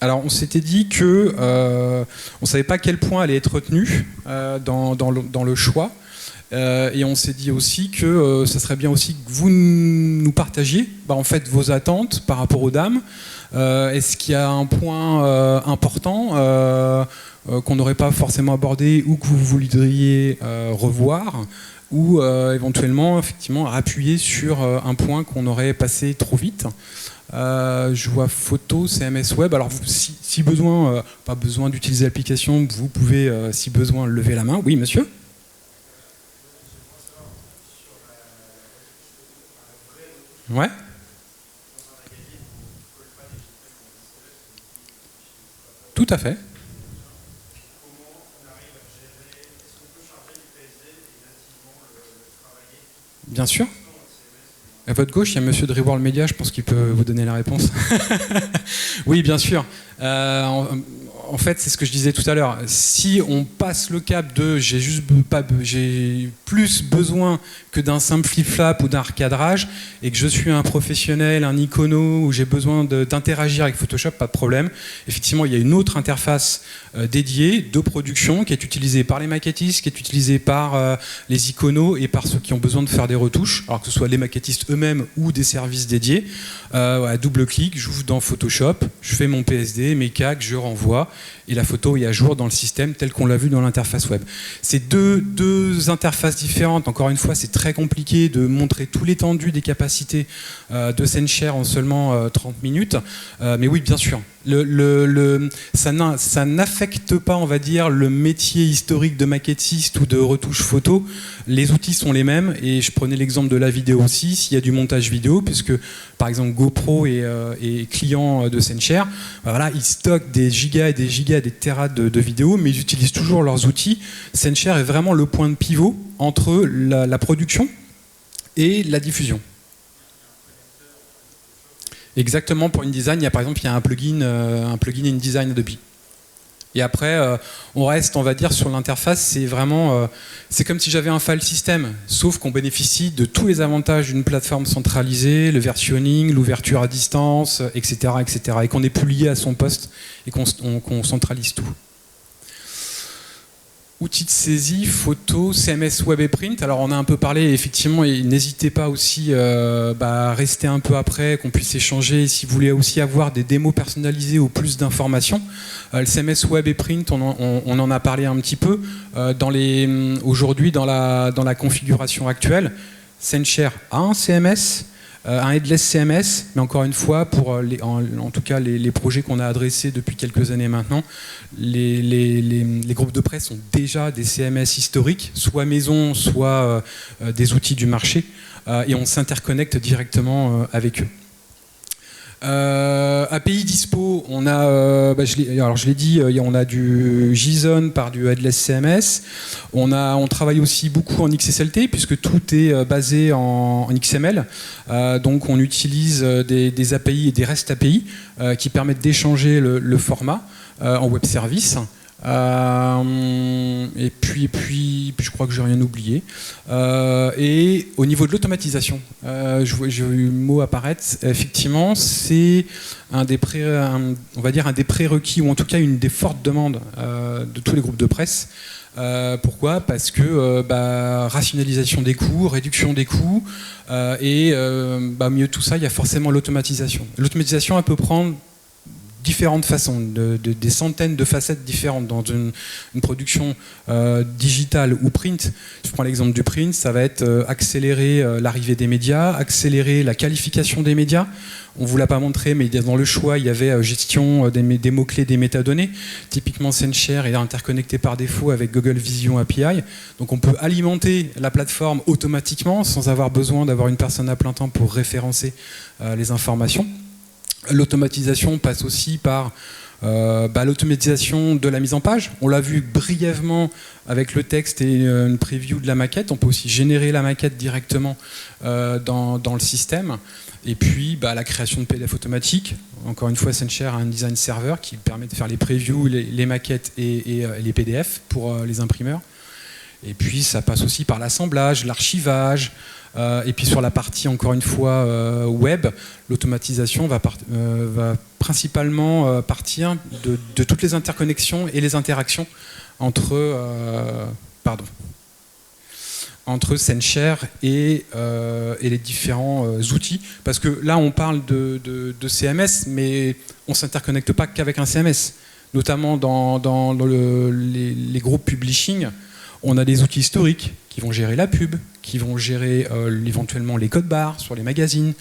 [SPEAKER 2] Alors on s'était dit que on ne savait pas à quel point allait être retenu dans le choix. Et on s'est dit aussi que ça serait bien aussi que vous nous partagiez en fait, vos attentes par rapport aux dames. Est-ce qu'il y a un point important qu'on n'aurait pas forcément abordé ou que vous voudriez revoir, ou éventuellement effectivement appuyer sur un point qu'on aurait passé trop vite. Je vois photo, CMS web. Alors si besoin, pas besoin d'utiliser l'application, vous pouvez si besoin lever la main. Oui monsieur. Ouais. Tout à fait. Bien sûr. À votre gauche, il y a monsieur de Reworld Media, je pense qu'il peut vous donner la réponse. Oui, bien sûr. En fait, c'est ce que je disais tout à l'heure. Si on passe le cap de j'ai plus besoin que d'un simple flip-flap ou d'un recadrage, et que je suis un professionnel, un icono, où j'ai besoin d'interagir avec Photoshop, pas de problème. Effectivement, il y a une autre interface dédiée de production qui est utilisée par les maquettistes, qui est utilisée par les iconos et par ceux qui ont besoin de faire des retouches, alors que ce soit les maquettistes eux-mêmes ou des services dédiés. À double clic, j'ouvre dans Photoshop, je fais mon PSD, mes CAC, je renvoie. et la photo est à jour dans le système tel qu'on l'a vu dans l'interface web. C'est deux interfaces différentes. Encore une fois, c'est très compliqué de montrer tout l'étendue des capacités de SendShare en seulement 30 minutes. Mais oui, bien sûr. Ça n'affecte pas, on va dire, le métier historique de maquettiste ou de retouche photo. Les outils sont les mêmes, et je prenais l'exemple de la vidéo aussi. S'il y a du montage vidéo, puisque par exemple GoPro est client de SendShare, voilà, ils stockent des gigas et des gigas, des téras de vidéos, mais ils utilisent toujours leurs outils. SendShare est vraiment le point de pivot entre la production et la diffusion. Exactement, pour InDesign, par exemple, il y a un plugin InDesign Adobe. Et après, on reste, on va dire, sur l'interface, c'est vraiment, c'est comme si j'avais un file system, sauf qu'on bénéficie de tous les avantages d'une plateforme centralisée, le versionning, l'ouverture à distance, etc., etc., et qu'on n'est plus lié à son poste et qu'on centralise tout. Outils de saisie, photo, CMS web et print. Alors on a un peu parlé, effectivement, et n'hésitez pas aussi à rester un peu après, qu'on puisse échanger. Si vous voulez aussi avoir des démos personnalisées ou plus d'informations, le CMS web et print, on en a parlé un petit peu. Aujourd'hui, dans la configuration actuelle, SendShare a un CMS, un headless CMS, mais encore une fois, pour en tout cas les projets qu'on a adressés depuis quelques années maintenant, les groupes de presse ont déjà des CMS historiques, soit maison, soit des outils du marché, et on s'interconnecte directement avec eux. API dispo, on a, je l'ai dit, on a du JSON par du headless CMS. On travaille aussi beaucoup en XSLT puisque tout est basé en XML. Donc on utilise des API et des REST API qui permettent d'échanger le format en web service. Et puis je crois que j'ai rien oublié. Et au niveau de l'automatisation, j'ai eu le mot apparaître. Effectivement, c'est on va dire un des prérequis, ou en tout cas une des fortes demandes de tous les groupes de presse. Pourquoi ? Parce que rationalisation des coûts, réduction des coûts, et au milieu de tout ça, il y a forcément l'automatisation. L'automatisation, elle peut prendre différentes façons, des centaines de facettes différentes dans une production digitale ou print. Je prends l'exemple du print, ça va être accélérer l'arrivée des médias, accélérer la qualification des médias. On ne vous l'a pas montré, mais dans le choix, il y avait gestion des mots-clés, des métadonnées. Typiquement, SendShare est interconnecté par défaut avec Google Vision API. Donc on peut alimenter la plateforme automatiquement sans avoir besoin d'avoir une personne à plein temps pour référencer les informations. L'automatisation passe aussi par l'automatisation de la mise en page. On l'a vu brièvement avec le texte et une preview de la maquette. On peut aussi générer la maquette directement dans le système. Et puis la création de PDF automatique. Encore une fois, SendShare a un design server qui permet de faire les previews, les maquettes et les PDF pour les imprimeurs. Et puis ça passe aussi par l'assemblage, l'archivage. Et puis sur la partie, encore une fois, web, l'automatisation va principalement partir de toutes les interconnexions et les interactions entre SendShare et les différents outils. Parce que là, on parle de CMS, mais on ne s'interconnecte pas qu'avec un CMS. Notamment dans les groupes publishing, on a des outils historiques qui vont gérer la pub, qui vont gérer éventuellement les codes barres sur les magazines,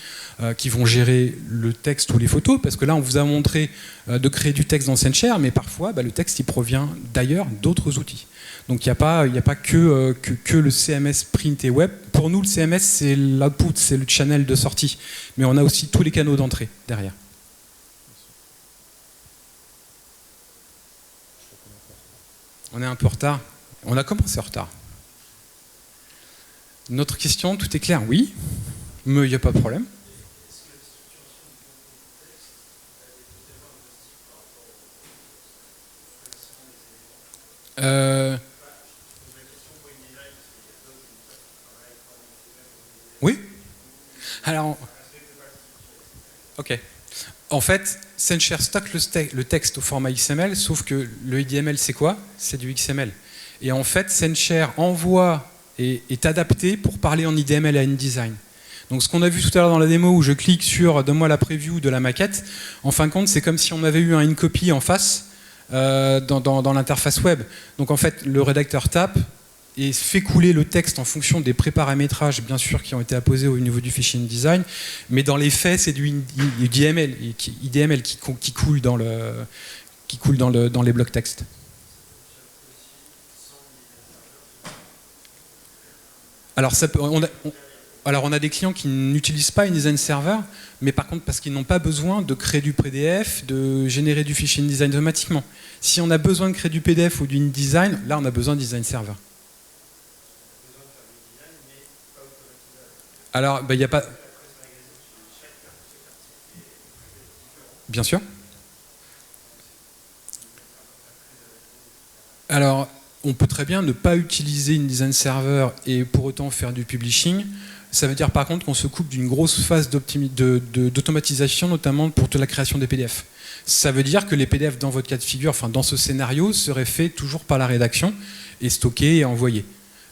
[SPEAKER 2] qui vont gérer le texte ou les photos, parce que là on vous a montré de créer du texte dans SendShare, mais parfois le texte il provient d'ailleurs d'autres outils. Donc il n'y a pas que le CMS print et web. Pour nous le CMS c'est l'output, c'est le channel de sortie, mais on a aussi tous les canaux d'entrée derrière. On est un peu en retard. On a commencé en retard. Notre question, tout est clair, oui, mais il n'y a pas de problème. Oui. Alors, ok. En fait, SendShare stocke le texte au format XML, sauf que le IDML, c'est quoi ? C'est du XML. Et en fait, SendShare envoie et est adapté pour parler en IDML à InDesign. Donc ce qu'on a vu tout à l'heure dans la démo où je clique sur « Donne-moi la preview de la maquette », en fin de compte, c'est comme si on avait eu un InCopy en face dans l'interface web. Donc en fait, le rédacteur tape et fait couler le texte en fonction des préparamétrages, bien sûr, qui ont été apposés au niveau du fichier InDesign, mais dans les faits, c'est du IDML qui coule dans les blocs texte. Alors, on a des clients qui n'utilisent pas InDesign Server, mais par contre parce qu'ils n'ont pas besoin de créer du PDF, de générer du fichier InDesign automatiquement. Si on a besoin de créer du PDF ou du InDesign, là on a besoin d'InDesign Server. Alors, il n'y a pas... Bien sûr. Alors, on peut très bien ne pas utiliser InDesign Server et pour autant faire du publishing. Ça veut dire par contre qu'on se coupe d'une grosse phase d'automatisation, notamment pour toute la création des PDF. Ça veut dire que les PDF dans votre cas de figure, enfin dans ce scénario, seraient faits toujours par la rédaction et stockés et envoyés.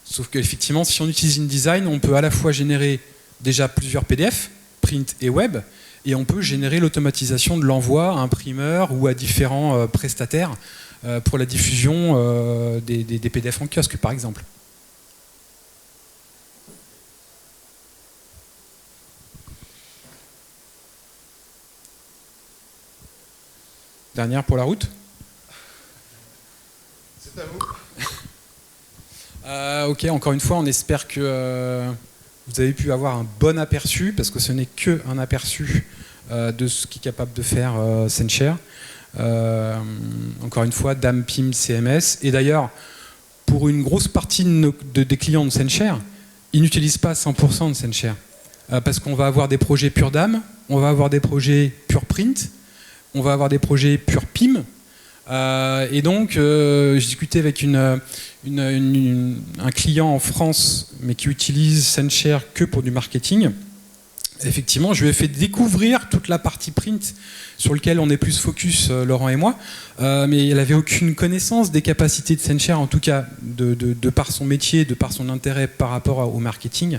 [SPEAKER 2] Sauf qu'effectivement, si on utilise InDesign, on peut à la fois générer déjà plusieurs PDF, print et web, et on peut générer l'automatisation de l'envoi à imprimeur ou à différents prestataires pour la diffusion des PDF en kiosque, par exemple. Dernière pour la route.
[SPEAKER 1] C'est à vous.
[SPEAKER 2] Ok, encore une fois, on espère que vous avez pu avoir un bon aperçu, parce que ce n'est qu'un aperçu de ce qu'est capable de faire SendShare. Encore une fois, DAM, PIM, CMS. Et d'ailleurs, pour une grosse partie des clients de SendShare, ils n'utilisent pas 100% de SendShare. Parce qu'on va avoir des projets pure DAM, on va avoir des projets pure print, on va avoir des projets pure PIM. Et donc, j'ai discuté avec un client en France, mais qui utilise SendShare que pour du marketing. Effectivement, je lui ai fait découvrir toute la partie print sur laquelle on est plus focus, Laurent et moi, mais il n'avait aucune connaissance des capacités de SendShare, en tout cas de par son métier, de par son intérêt par rapport au marketing.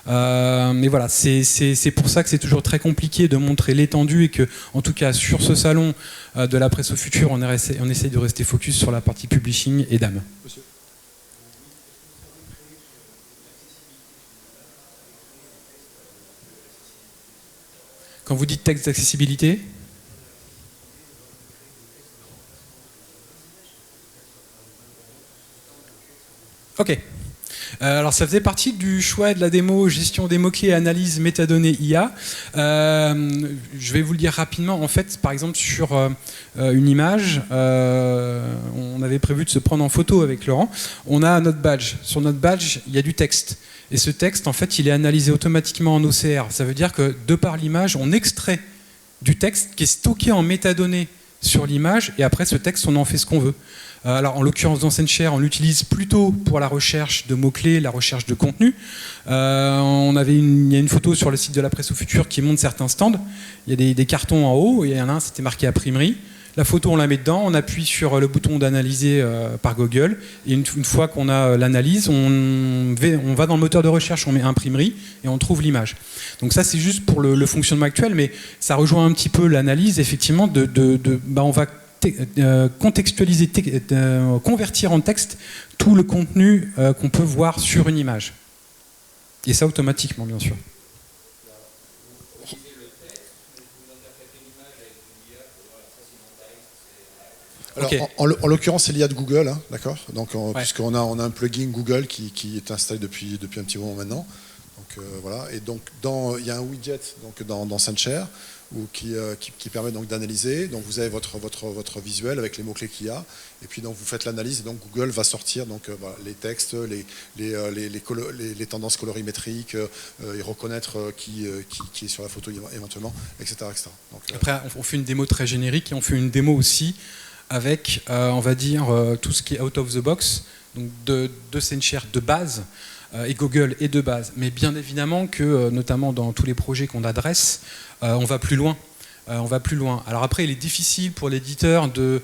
[SPEAKER 2] Mais voilà, c'est pour ça que c'est toujours très compliqué de montrer l'étendue et que, en tout cas, sur ce salon de la presse au futur, on essaie de rester focus sur la partie publishing et DAM. Monsieur. Quand vous dites texte d'accessibilité, ok. Alors ça faisait partie du choix de la démo gestion des mots-clés, analyse, métadonnées, IA. Je vais vous le dire rapidement. En fait, par exemple, sur une image, on avait prévu de se prendre en photo avec Laurent. On a notre badge. Sur notre badge, il y a du texte. Et ce texte, en fait, il est analysé automatiquement en OCR. Ça veut dire que, de par l'image, on extrait du texte qui est stocké en métadonnées sur l'image, et après, ce texte, on en fait ce qu'on veut. Alors, en l'occurrence, dans SendShare, on l'utilise plutôt pour la recherche de mots-clés, la recherche de contenu. Il y a une photo sur le site de la presse au futur qui montre certains stands. Il y a des cartons en haut, et il y en a un, c'était marqué imprimerie. La photo, on la met dedans, on appuie sur le bouton d'analyser par Google, et une fois qu'on a l'analyse, on va dans le moteur de recherche, on met imprimerie, et on trouve l'image. Donc ça, c'est juste pour le fonctionnement actuel, mais ça rejoint un petit peu l'analyse, effectivement, on va contextualiser, convertir en texte tout le contenu qu'on peut voir sur une image. Et ça automatiquement, bien sûr.
[SPEAKER 1] Alors, okay. En l'occurrence, c'est l'IA de Google, hein, d'accord. Donc, puisqu'on a un plugin Google qui est installé depuis un petit moment maintenant. Donc voilà. Et donc, il y a un widget dans SendShare qui permet donc d'analyser. Donc, vous avez votre visuel avec les mots clés qu'il y a. Et puis donc vous faites l'analyse. Et donc Google va sortir voilà, les textes, les tendances colorimétriques, et reconnaître qui est sur la photo éventuellement, etc. Donc,
[SPEAKER 2] après, on fait une démo très générique et on fait une démo aussi avec, on va dire, tout ce qui est out of the box, donc de SendShare de base, et Google est de base. Mais bien évidemment que, notamment dans tous les projets qu'on adresse, on va plus loin. on va plus loin. Alors après, il est difficile pour l'éditeur de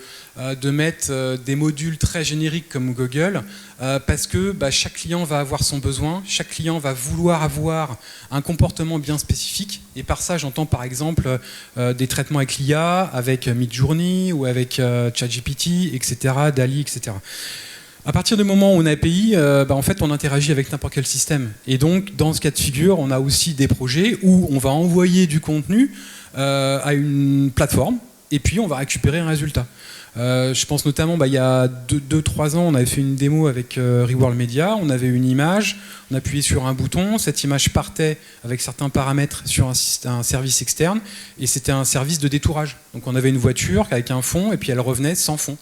[SPEAKER 2] mettre des modules très génériques comme Google, parce que chaque client va avoir son besoin, chaque client va vouloir avoir un comportement bien spécifique, et par ça j'entends par exemple des traitements avec l'IA, avec Midjourney ou avec ChatGPT, etc., DALL-E, etc. À partir du moment où on a API, en fait, on interagit avec n'importe quel système. Et donc, dans ce cas de figure, on a aussi des projets où on va envoyer du contenu à une plateforme et puis on va récupérer un résultat. Je pense notamment, il y a 2-3 ans, on avait fait une démo avec Reworld Media, on avait une image, on appuyait sur un bouton, cette image partait avec certains paramètres sur un service externe, et c'était un service de détourage. Donc on avait une voiture avec un fond, et puis elle revenait sans fond.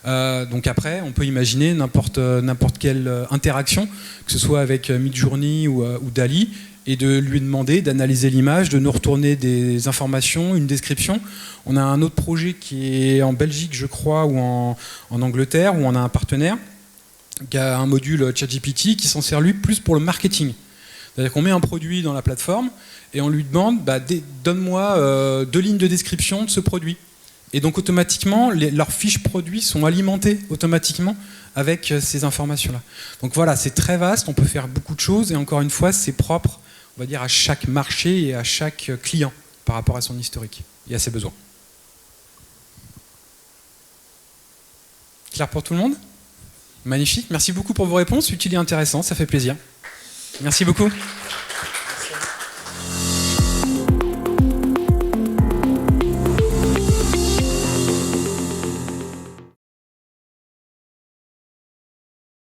[SPEAKER 2] Donc après, on peut imaginer n'importe quelle interaction, que ce soit avec Midjourney ou DALL-E, et de lui demander d'analyser l'image, de nous retourner des informations, une description. On a un autre projet qui est en Belgique, je crois, ou en Angleterre, où on a un partenaire qui a un module ChatGPT qui s'en sert lui plus pour le marketing. C'est-à-dire qu'on met un produit dans la plateforme et on lui demande donne-moi 2 lignes de description de ce produit. Et donc automatiquement, leurs fiches produits sont alimentées automatiquement avec ces informations-là. Donc voilà, c'est très vaste, on peut faire beaucoup de choses, et encore une fois, c'est propre, on va dire, à chaque marché et à chaque client par rapport à son historique et à ses besoins. Clair pour tout le monde ? Magnifique, merci beaucoup pour vos réponses, utiles et intéressantes, ça fait plaisir. Merci beaucoup.